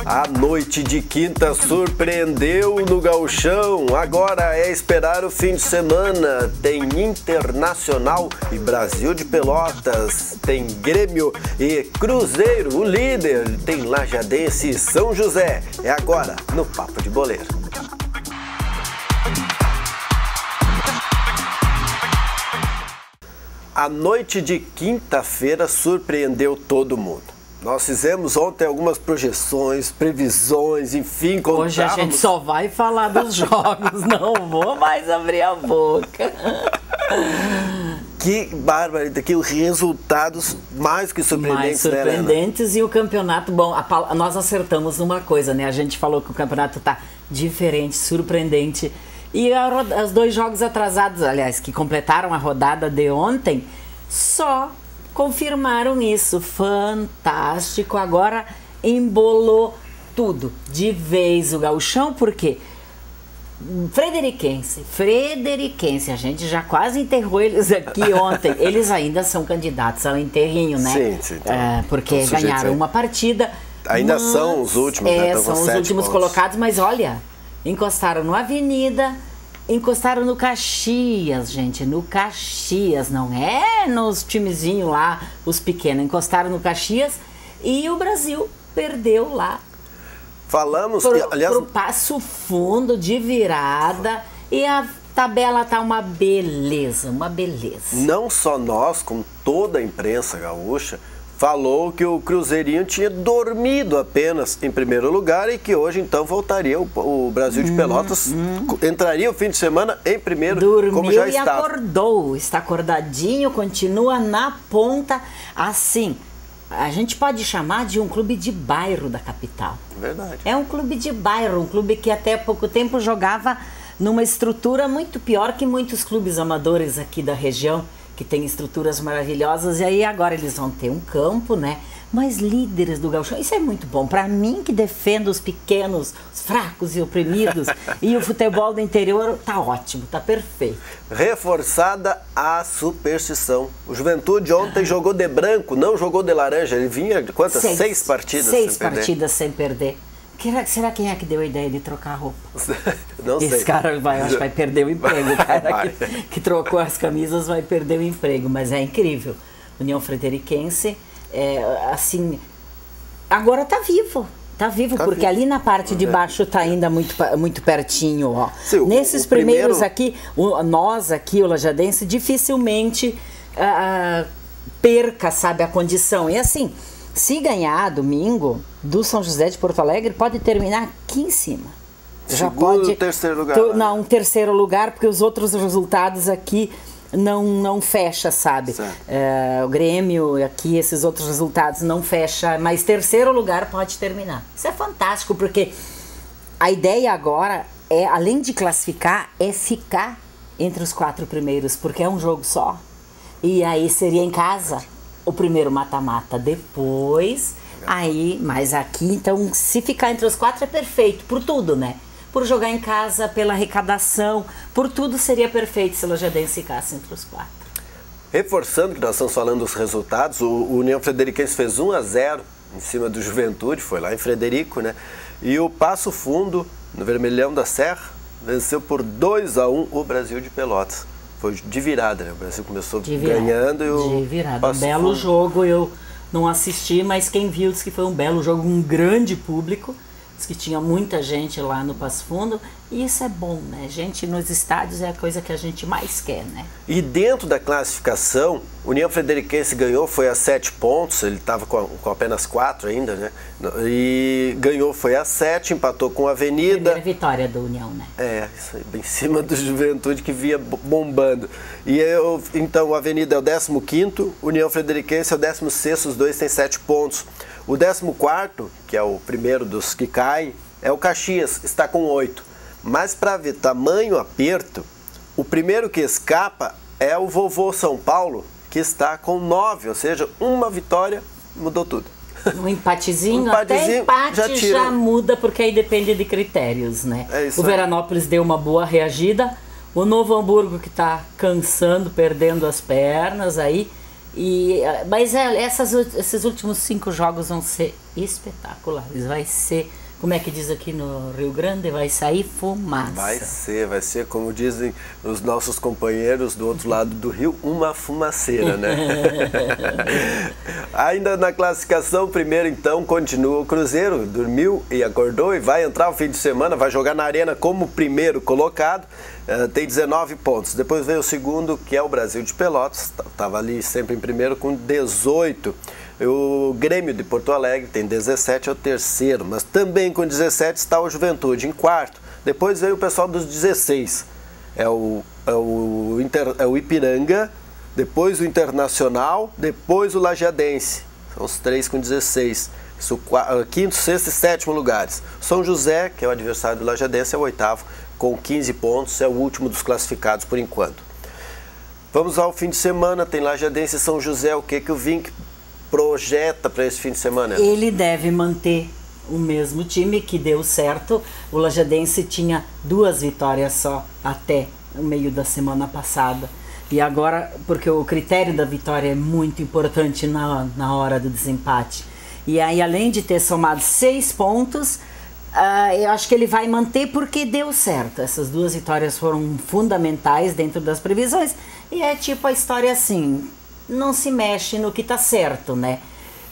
A noite de quinta surpreendeu no Gauchão. Agora é esperar o fim de semana. Tem Internacional e Brasil de Pelotas. Tem Grêmio e Cruzeiro, o líder. Tem Lajadense e São José. É agora no Papo de Boleiro. A noite de quinta-feira surpreendeu todo mundo. Nós fizemos ontem algumas projeções, previsões, enfim, contávamos... Hoje a gente só vai falar dos jogos, não vou mais abrir a boca. Que bárbaro, que resultados mais que surpreendentes, mais surpreendentes, né, e o campeonato, bom, nós acertamos numa coisa, né? A gente falou que o campeonato tá diferente, surpreendente. E os dois jogos atrasados, aliás, que completaram a rodada de ontem, só confirmaram isso. Fantástico. Agora embolou tudo de vez o Gauchão, porque Frederiquense, a gente já quase enterrou eles aqui ontem. Eles ainda são candidatos ao enterrinho, né? Sim. Porque ganharam uma partida. Ainda são os últimos, né? São os últimos colocados, mas olha, encostaram no Avenida, encostaram no Caxias, gente, no Caxias, não é nos timezinhos lá, os pequenos, encostaram no Caxias e o Brasil perdeu lá. Falamos, aliás, pro Passo Fundo de virada, e a tabela tá uma beleza, uma beleza. Não só nós, como toda a imprensa gaúcha, falou que o Cruzeirinho tinha dormido apenas em primeiro lugar e que hoje então voltaria o Brasil de Pelotas, entraria o fim de semana em primeiro, dormiu, como já e estava. Acordou, está acordadinho, continua na ponta, assim, a gente pode chamar de um clube de bairro da capital. Verdade. É um clube de bairro, um clube que até pouco tempo jogava numa estrutura muito pior que muitos clubes amadores aqui da região, que tem estruturas maravilhosas, e aí agora eles vão ter um campo, né? Mas líderes do Gauchão, isso é muito bom. Para mim, que defendo os pequenos, os fracos e oprimidos, e o futebol do interior, tá ótimo, tá perfeito. Reforçada a superstição. O Juventude ontem jogou de branco, não jogou de laranja. Ele vinha de quantas? Seis partidas sem perder. 6 partidas sem perder. Será quem é que deu a ideia de trocar a roupa? Não sei. Esse cara acho que vai perder o emprego. O cara que trocou as camisas vai perder o emprego. Mas é incrível. União Frederiquense, assim, agora tá vivo. Tá vivo, porque ali na parte de baixo tá ainda muito pertinho, ó. Sim, nesses primeiros aqui, nós aqui, o Lajadense, dificilmente perca, sabe, a condição. E assim, se ganhar domingo do São José de Porto Alegre, pode terminar aqui em cima. Já pode terceiro lugar. Não, terceiro lugar, porque os outros resultados aqui não fecha, sabe? O Grêmio aqui, esses outros resultados não fecha, mas terceiro lugar pode terminar. Isso é fantástico, porque a ideia agora é, além de classificar, é ficar entre os 4 primeiros, porque é um jogo só. E aí seria em casa o primeiro mata-mata, depois aí, mas aqui, então, se ficar entre os 4 é perfeito, por tudo, né? Por jogar em casa, pela arrecadação, por tudo seria perfeito se o Lajadense ficasse entre os 4. Reforçando que nós estamos falando dos resultados, o União Frederiquense fez 1-0 em cima do Juventude, foi lá em Frederico, né? E o Passo Fundo, no Vermelhão da Serra, venceu por 2-1 o Brasil de Pelotas. Foi de virada, né? O Brasil começou ganhando e o de virada. Belo jogo, eu não assisti, mas quem viu disse que foi um belo jogo, um grande público. Diz que tinha muita gente lá no Passo Fundo, e isso é bom, né? Gente nos estádios é a coisa que a gente mais quer, né? E dentro da classificação, o União Frederiquense ganhou, foi a 7 pontos, ele estava com apenas 4 ainda, né? E ganhou, foi a 7, empatou com a Avenida. Primeira vitória do União, né? Isso aí, bem em cima do Juventude, que via bombando. E então, a Avenida é o 15º, União Frederiquense é o 16º, os dois têm 7 pontos. O 14º, que é o primeiro dos que caem, é o Caxias, está com 8. Mas para ver tamanho aperto, o primeiro que escapa é o Vovô São Paulo, que está com 9, ou seja, uma vitória mudou tudo. Um empatezinho, até empate já muda, porque aí depende de critérios, né? O Veranópolis deu uma boa reagida, o Novo Hamburgo que está cansando, perdendo as pernas aí, Mas esses últimos 5 jogos vão ser espetaculares. Vai ser, como é que diz aqui no Rio Grande, vai sair fumaça. Vai ser, como dizem os nossos companheiros do outro lado do rio, uma fumaceira, né? Ainda na classificação, primeiro então continua o Cruzeiro, dormiu e acordou e vai entrar o fim de semana, vai jogar na Arena como primeiro colocado, tem 19 pontos. Depois vem o segundo, que é o Brasil de Pelotas, estava ali sempre em primeiro com 18. O Grêmio de Porto Alegre tem 17, é o terceiro, mas também com 17 está o Juventude em quarto. Depois veio o pessoal dos 16, é o Ipiranga, depois o Internacional, depois o Lajadense, são os 3 com 16. Isso, quinto, sexto e sétimo lugares. São José, que é o adversário do Lajadense, é o oitavo, com 15 pontos, é o último dos classificados por enquanto. Vamos ao fim de semana, tem Lajadense e São José, o que o Vink projeta para esse fim de semana? Ele deve manter o mesmo time que deu certo. O Lajadense tinha 2 vitórias só até o meio da semana passada. E agora, porque o critério da vitória é muito importante na hora do desempate. E aí, além de ter somado 6 pontos, eu acho que ele vai manter porque deu certo. Essas 2 vitórias foram fundamentais dentro das previsões. E é tipo a história assim, não se mexe no que tá certo, né?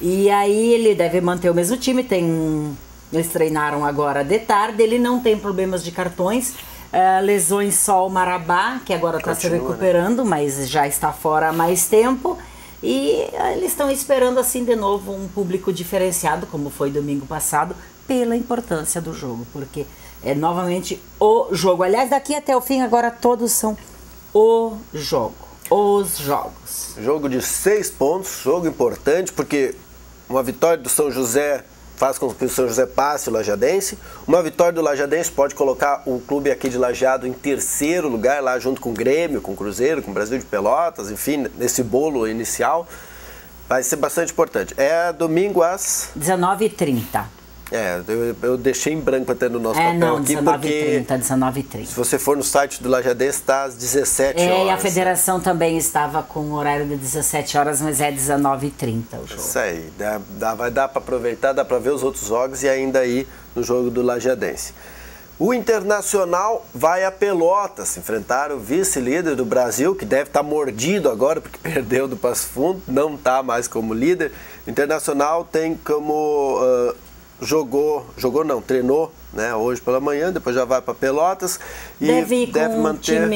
E aí ele deve manter o mesmo time, eles treinaram agora de tarde, ele não tem problemas de cartões, lesões só o Marabá, que agora está se recuperando, né? Mas já está fora há mais tempo. E eles estão esperando assim de novo um público diferenciado, como foi domingo passado, pela importância do jogo, porque é novamente o jogo. Aliás, daqui até o fim agora todos são o jogo. Os jogos. Jogo de 6 pontos, jogo importante, porque uma vitória do São José faz com que o São José passe o Lajadense. Uma vitória do Lajadense pode colocar o clube aqui de Lajeado em terceiro lugar, lá junto com o Grêmio, com o Cruzeiro, com o Brasil de Pelotas, enfim, nesse bolo inicial. Vai ser bastante importante. É domingo às 19h30. Eu deixei em branco até no nosso papel aqui, porque 19h30. se você for no site do Lajadense, está às 17 horas. E a federação também estava com o horário de 17 horas, mas é 19h30 o jogo. Isso aí, vai dar para aproveitar, dá para ver os outros jogos e ainda ir no jogo do Lajadense. O Internacional vai a Pelotas enfrentar o vice-líder do Brasil, que deve estar mordido agora, porque perdeu do Passo Fundo, não está mais como líder. O Internacional tem como... treinou, né, hoje pela manhã, depois já vai para Pelotas e deve manter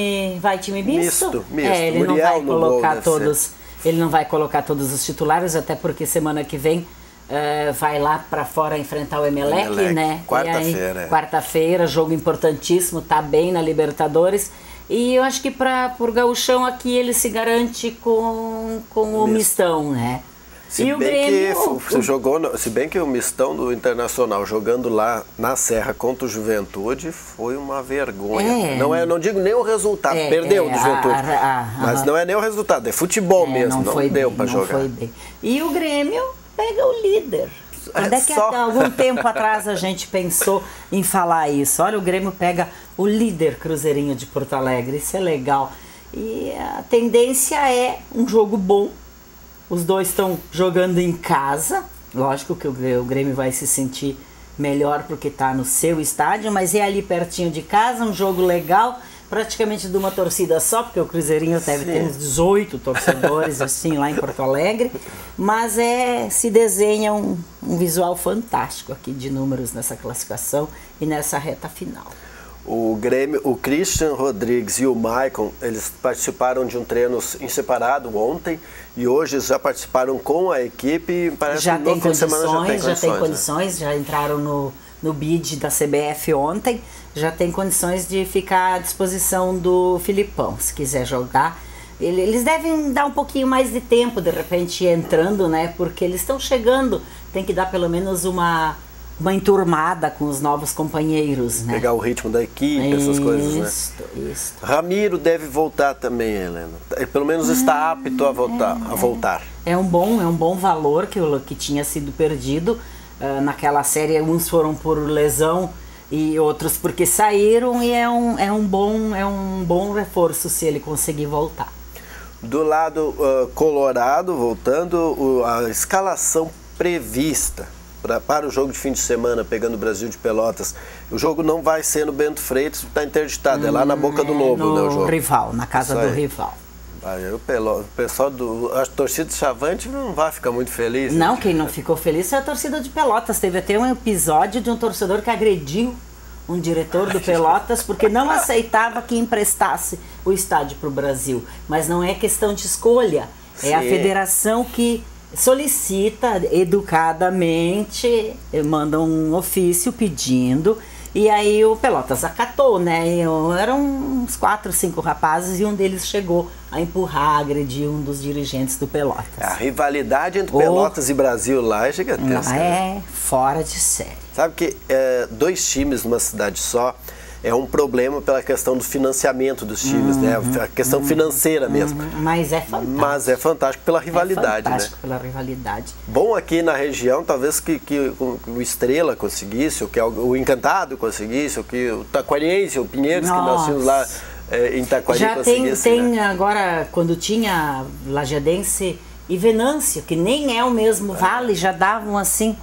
time misto. Ele Muriel não vai colocar gol, todos, ele não vai colocar todos os titulares, até porque semana que vem vai lá para fora enfrentar o Emelec, né? Quarta-feira, jogo importantíssimo, tá bem na Libertadores. E eu acho que para o gauchão aqui ele se garante com o mistão, né? Se bem que o mistão do Internacional jogando lá na Serra contra o Juventude foi uma vergonha. Não digo nem o resultado, perdeu do Juventude. Mas não é nem o resultado, é futebol mesmo, não deu para jogar. Foi bem. E o Grêmio pega o líder. Quando é que há algum tempo atrás a gente pensou em falar isso? Olha, o Grêmio pega o líder Cruzeirinho de Porto Alegre, isso é legal. E a tendência é um jogo bom. Os dois estão jogando em casa. Lógico que o Grêmio vai se sentir melhor porque está no seu estádio, mas é ali pertinho de casa, um jogo legal, praticamente de uma torcida só, porque o Cruzeirinho deve ter uns 18 torcedores assim lá em Porto Alegre, mas se desenha um visual fantástico aqui de números nessa classificação e nessa reta final. O Grêmio, o Christian Rodrigues e o Maicon, eles participaram de um treino em separado ontem e hoje já participaram com a equipe. Parece que no fim de semana já tem condições, já entraram no bid da CBF ontem, já tem condições de ficar à disposição do Filipão, se quiser jogar. Eles devem dar um pouquinho mais de tempo, de repente, entrando, né? Porque eles estão chegando, tem que dar pelo menos uma enturmada com os novos companheiros, né? Pegar o ritmo da equipe, essas coisas, né? Isso. Ramiro deve voltar também, Helena. Pelo menos está apto a voltar. É um bom valor que tinha sido perdido. Naquela série, uns foram por lesão e outros porque saíram, e é um bom reforço se ele conseguir voltar. Do lado colorado, voltando, a escalação prevista para o jogo de fim de semana, pegando o Brasil de Pelotas. O jogo não vai ser no Bento Freitas, está interditado, é lá na Boca do Lobo, no né, o jogo. rival, na casa do rival. Aí o pessoal a torcida do Chavante não vai ficar muito feliz. Não, né? quem não ficou feliz é a torcida de Pelotas. Teve até um episódio de um torcedor que agrediu um diretor do Pelotas porque não aceitava que emprestasse o estádio para o Brasil. Mas não é questão de escolha, é a federação que solicita educadamente, manda um ofício pedindo, e aí o Pelotas acatou, né? Eram uns 4, 5 rapazes e um deles chegou a empurrar, agredir um dos dirigentes do Pelotas. A rivalidade entre Pelotas e Brasil lá é gigantesca. É fora de série. Sabe que 2 times numa cidade só é um problema pela questão do financiamento dos times, né? A questão financeira mesmo. Mas é fantástico. Mas é fantástico pela rivalidade, fantástico, né? pela rivalidade. Bom aqui na região, talvez que o Estrela conseguisse, ou que o Encantado conseguisse, ou que o Taquariense, o Pinheiros, que nós tínhamos lá em Taquari conseguisse. Já tem agora, quando tinha Lajadense e Venâncio, que nem é o mesmo vale, já davam assim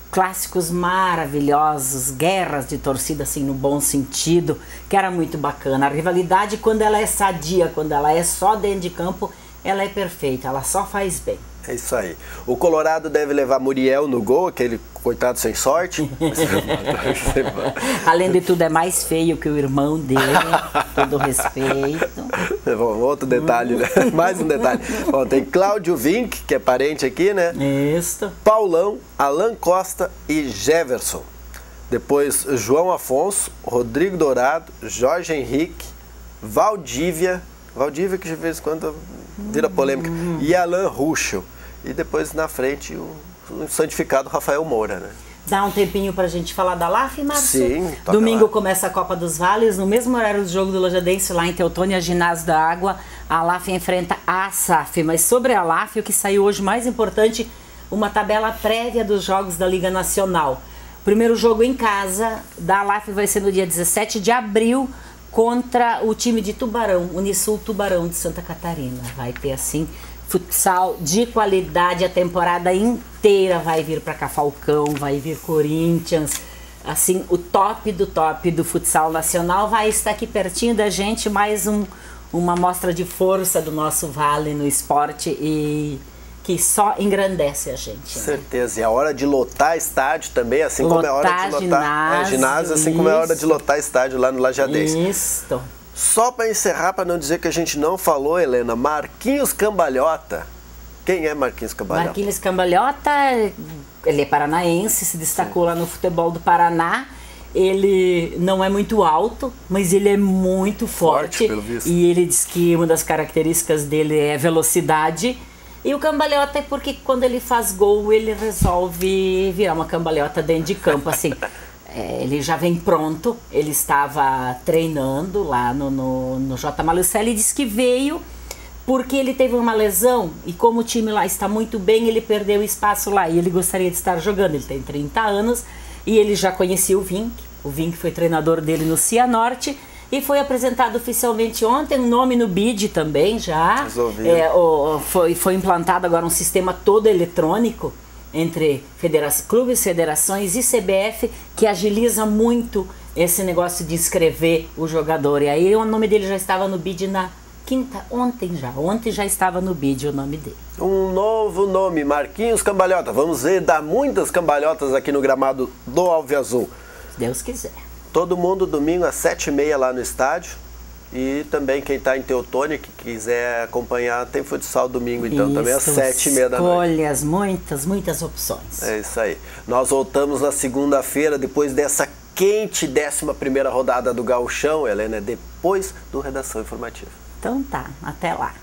clássicos maravilhosos, guerras de torcida assim no bom sentido, que era muito bacana. A rivalidade, quando ela é sadia, quando ela é só dentro de campo, ela é perfeita, ela só faz bem. É isso aí. O Colorado deve levar Muriel no gol, aquele coitado sem sorte. Além de tudo, é mais feio que o irmão dele, todo respeito. Bom, outro detalhe, né? Mais um detalhe. Bom, tem Cláudio Vinck, que é parente aqui, né? Isso. Paulão, Alan Costa e Jefferson. Depois, João Afonso, Rodrigo Dourado, Jorge Henrique, Valdívia que de vez em quando vira polêmica, e Alan Ruschel. E depois na frente o santificado Rafael Moura, né? Dá um tempinho pra gente falar da LAF, Márcio? Sim, domingo lá. Começa a Copa dos Vales, no mesmo horário do jogo do Lajadense, lá em Teutônia, Ginásio da Água, a LAF enfrenta a SAF. Mas sobre a LAF, o que saiu hoje mais importante, uma tabela prévia dos jogos da Liga Nacional. O primeiro jogo em casa da LAF vai ser no dia 17 de abril, contra o time de Tubarão, Unisul Tubarão de Santa Catarina. Vai ter assim futsal de qualidade, a temporada inteira vai vir para cá Falcão, vai vir Corinthians, assim, o top do futsal nacional vai estar aqui pertinho da gente, mais uma mostra de força do nosso Vale no esporte e que só engrandece a gente. Certeza, e a hora de lotar estádio também, assim como é a hora de lotar ginásio, assim como é a hora de lotar estádio lá no Lajadense. Isso. Só para encerrar, para não dizer que a gente não falou, Helena, Marquinhos Cambalhota. Quem é Marquinhos Cambalhota? Marquinhos Cambalhota, ele é paranaense, se destacou lá no futebol do Paraná. Ele não é muito alto, mas ele é muito forte. Pelo visto. E ele diz que uma das características dele é velocidade. E o cambalhota é porque quando ele faz gol, ele resolve virar uma cambalhota dentro de campo, assim. Ele já vem pronto, ele estava treinando lá no J. Malucelli e disse que veio porque ele teve uma lesão e como o time lá está muito bem, ele perdeu espaço lá e ele gostaria de estar jogando. Ele tem 30 anos e ele já conhecia o Vinck foi treinador dele no Cianorte e foi apresentado oficialmente ontem, um nome no BID também já. Foi implantado agora um sistema todo eletrônico entre clubes, federações e CBF, que agiliza muito esse negócio de inscrever o jogador. E aí o nome dele já estava no BID na quinta, ontem já estava no BID o nome dele. Um novo nome, Marquinhos Cambalhota. Vamos ver, dar muitas cambalhotas aqui no gramado do Alviazul. Se Deus quiser. Todo mundo domingo às 7h30 lá no estádio. E também quem está em Teutônia, que quiser acompanhar, tem futsal domingo então, também às 7h30 da noite. Escolhas, muitas opções. É isso aí. Nós voltamos na segunda-feira, depois dessa quente 11ª rodada do Gauchão, Helena, depois do Redação Informativa. Então tá, até lá.